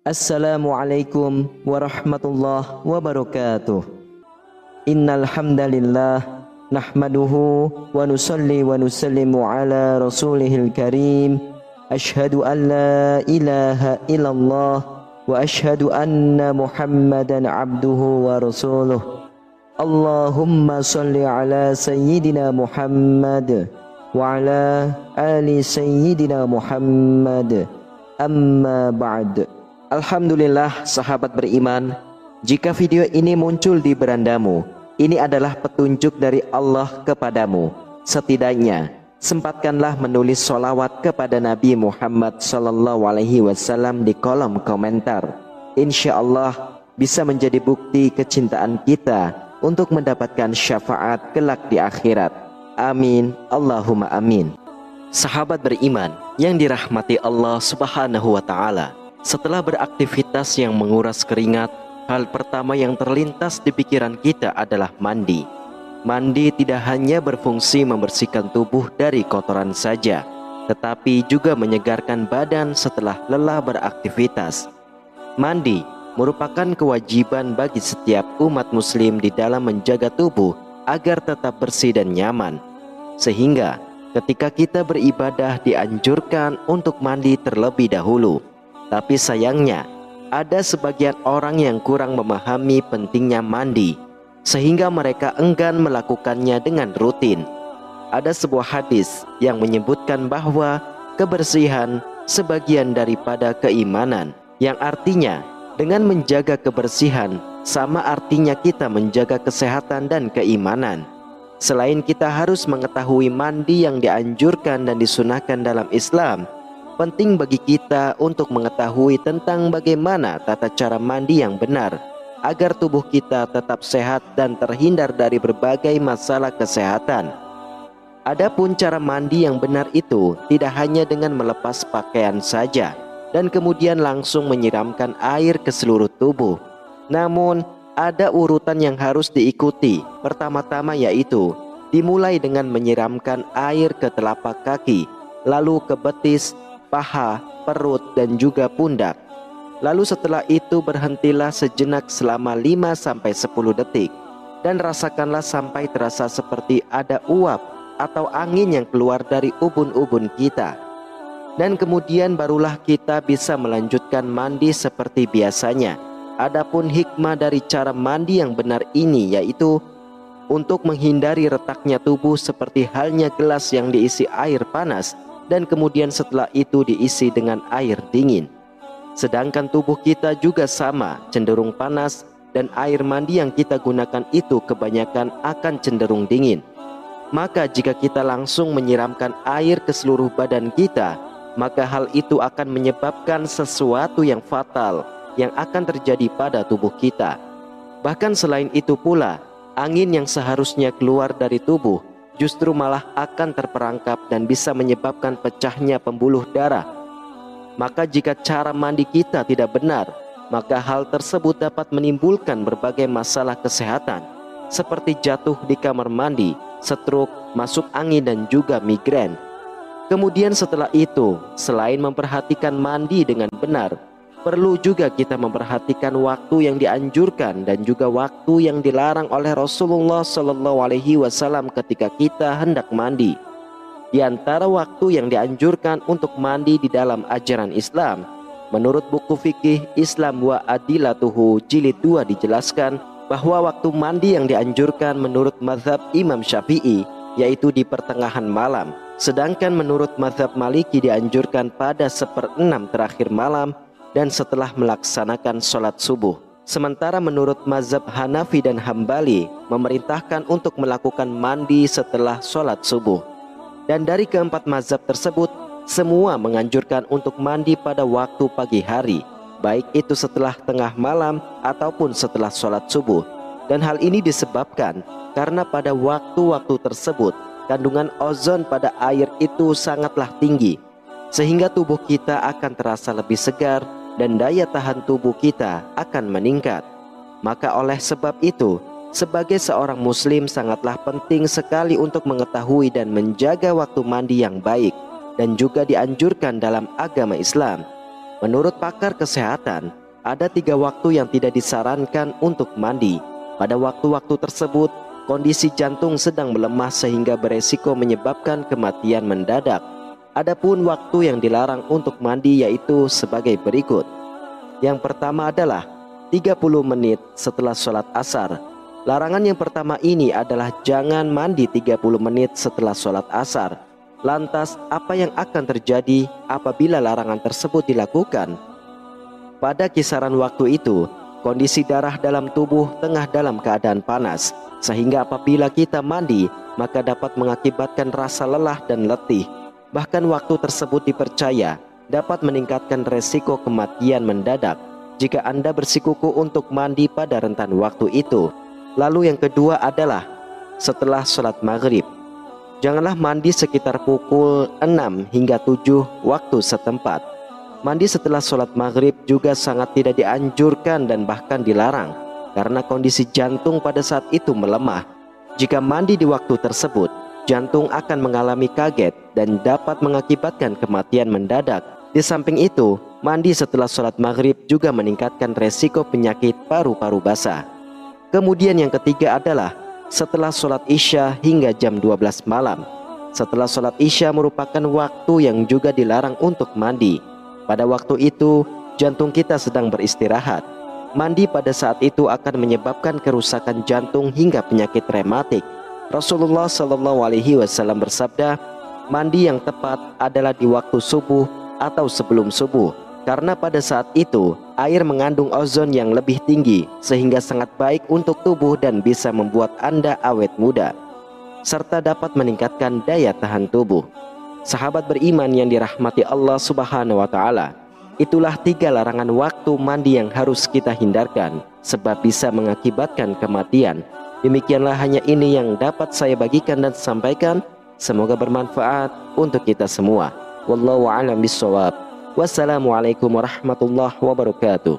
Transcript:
Assalamualaikum warahmatullahi wabarakatuh. Innal hamdalillah nahmaduhu wa nusalli wa nusallimu ala rasulihil karim. Ashhadu an la ilaha illallah wa ashhadu anna Muhammadan abduhu wa rasuluh. Allahumma salli ala sayyidina Muhammad wa ala ali sayyidina Muhammad. Amma ba'd. Alhamdulillah sahabat beriman, jika video ini muncul di berandamu, ini adalah petunjuk dari Allah kepadamu. Setidaknya sempatkanlah menulis sholawat kepada Nabi Muhammad SAW di kolom komentar. Insya Allah bisa menjadi bukti kecintaan kita untuk mendapatkan syafaat kelak di akhirat. Amin, Allahumma amin. Sahabat beriman yang dirahmati Allah Subhanahu wa Ta'ala, setelah beraktivitas yang menguras keringat, hal pertama yang terlintas di pikiran kita adalah mandi. Mandi tidak hanya berfungsi membersihkan tubuh dari kotoran saja, tetapi juga menyegarkan badan setelah lelah beraktivitas. Mandi merupakan kewajiban bagi setiap umat muslim di dalam menjaga tubuh agar tetap bersih dan nyaman. Sehingga ketika kita beribadah dianjurkan untuk mandi terlebih dahulu. Tapi sayangnya, ada sebagian orang yang kurang memahami pentingnya mandi, sehingga mereka enggan melakukannya dengan rutin. Ada sebuah hadis yang menyebutkan bahwa kebersihan sebagian daripada keimanan, yang artinya dengan menjaga kebersihan sama artinya kita menjaga kesehatan dan keimanan. Selain kita harus mengetahui mandi yang dianjurkan dan disunahkan dalam Islam, penting bagi kita untuk mengetahui tentang bagaimana tata cara mandi yang benar agar tubuh kita tetap sehat dan terhindar dari berbagai masalah kesehatan. Adapun cara mandi yang benar itu tidak hanya dengan melepas pakaian saja dan kemudian langsung menyiramkan air ke seluruh tubuh. Namun ada urutan yang harus diikuti. Pertama-tama yaitu dimulai dengan menyiramkan air ke telapak kaki, lalu ke betis, paha, perut, dan juga pundak. Lalu setelah itu berhentilah sejenak selama 5-10 detik dan rasakanlah sampai terasa seperti ada uap atau angin yang keluar dari ubun-ubun kita. Dan kemudian barulah kita bisa melanjutkan mandi seperti biasanya. Adapun hikmah dari cara mandi yang benar ini yaitu untuk menghindari retaknya tubuh seperti halnya gelas yang diisi air panas dan kemudian setelah itu diisi dengan air dingin. Sedangkan tubuh kita juga sama, cenderung panas, dan air mandi yang kita gunakan itu kebanyakan akan cenderung dingin. Maka jika kita langsung menyiramkan air ke seluruh badan kita, maka hal itu akan menyebabkan sesuatu yang fatal yang akan terjadi pada tubuh kita. Bahkan selain itu pula, angin yang seharusnya keluar dari tubuh justru malah akan terperangkap dan bisa menyebabkan pecahnya pembuluh darah. Maka jika cara mandi kita tidak benar, maka hal tersebut dapat menimbulkan berbagai masalah kesehatan seperti jatuh di kamar mandi, stroke, masuk angin, dan juga migrain. Kemudian setelah itu, selain memperhatikan mandi dengan benar, perlu juga kita memperhatikan waktu yang dianjurkan dan juga waktu yang dilarang oleh Rasulullah SAW ketika kita hendak mandi. Di antara waktu yang dianjurkan untuk mandi di dalam ajaran Islam, menurut buku fikih Islam wa Adilatuhu jilid 2 dijelaskan bahwa waktu mandi yang dianjurkan menurut mazhab Imam Syafi'i yaitu di pertengahan malam, sedangkan menurut mazhab Maliki dianjurkan pada 1/6 terakhir malam dan setelah melaksanakan sholat subuh. Sementara menurut mazhab Hanafi dan Hambali memerintahkan untuk melakukan mandi setelah sholat subuh. Dan dari keempat mazhab tersebut, semua menganjurkan untuk mandi pada waktu pagi hari, baik itu setelah tengah malam ataupun setelah sholat subuh. Dan hal ini disebabkan karena pada waktu-waktu tersebut kandungan ozon pada air itu sangatlah tinggi, sehingga tubuh kita akan terasa lebih segar dan daya tahan tubuh kita akan meningkat. Maka oleh sebab itu, sebagai seorang muslim sangatlah penting sekali untuk mengetahui dan menjaga waktu mandi yang baik dan juga dianjurkan dalam agama Islam. Menurut pakar kesehatan, ada 3 waktu yang tidak disarankan untuk mandi. Pada waktu-waktu tersebut, kondisi jantung sedang melemah sehingga beresiko menyebabkan kematian mendadak. Adapun waktu yang dilarang untuk mandi yaitu sebagai berikut. Yang pertama adalah 30 menit setelah sholat asar. Larangan yang pertama ini adalah jangan mandi 30 menit setelah sholat asar. Lantas, apa yang akan terjadi apabila larangan tersebut dilakukan? Pada kisaran waktu itu, kondisi darah dalam tubuh tengah dalam keadaan panas, sehingga apabila kita mandi, maka dapat mengakibatkan rasa lelah dan letih. Bahkan waktu tersebut dipercaya dapat meningkatkan resiko kematian mendadak jika Anda bersikukuh untuk mandi pada rentan waktu itu. Lalu yang kedua adalah setelah sholat maghrib. Janganlah mandi sekitar pukul 6 hingga 7 waktu setempat. Mandi setelah sholat maghrib juga sangat tidak dianjurkan dan bahkan dilarang, karena kondisi jantung pada saat itu melemah. Jika mandi di waktu tersebut, jantung akan mengalami kaget dan dapat mengakibatkan kematian mendadak. Di samping itu, mandi setelah sholat maghrib juga meningkatkan resiko penyakit paru-paru basah. Kemudian yang ketiga adalah setelah sholat isya hingga jam 12 malam. Setelah sholat isya merupakan waktu yang juga dilarang untuk mandi. Pada waktu itu, jantung kita sedang beristirahat. Mandi pada saat itu akan menyebabkan kerusakan jantung hingga penyakit rematik. Rasulullah SAW bersabda, mandi yang tepat adalah di waktu subuh atau sebelum subuh, karena pada saat itu air mengandung ozon yang lebih tinggi sehingga sangat baik untuk tubuh dan bisa membuat Anda awet muda serta dapat meningkatkan daya tahan tubuh. Sahabat beriman yang dirahmati Allah Subhanahu wa taala, itulah 3 larangan waktu mandi yang harus kita hindarkan sebab bisa mengakibatkan kematian. Demikianlah hanya ini yang dapat saya bagikan dan sampaikan. Semoga bermanfaat untuk kita semua. Wallahu a'lam bishawab. Wassalamualaikum warahmatullahi wabarakatuh.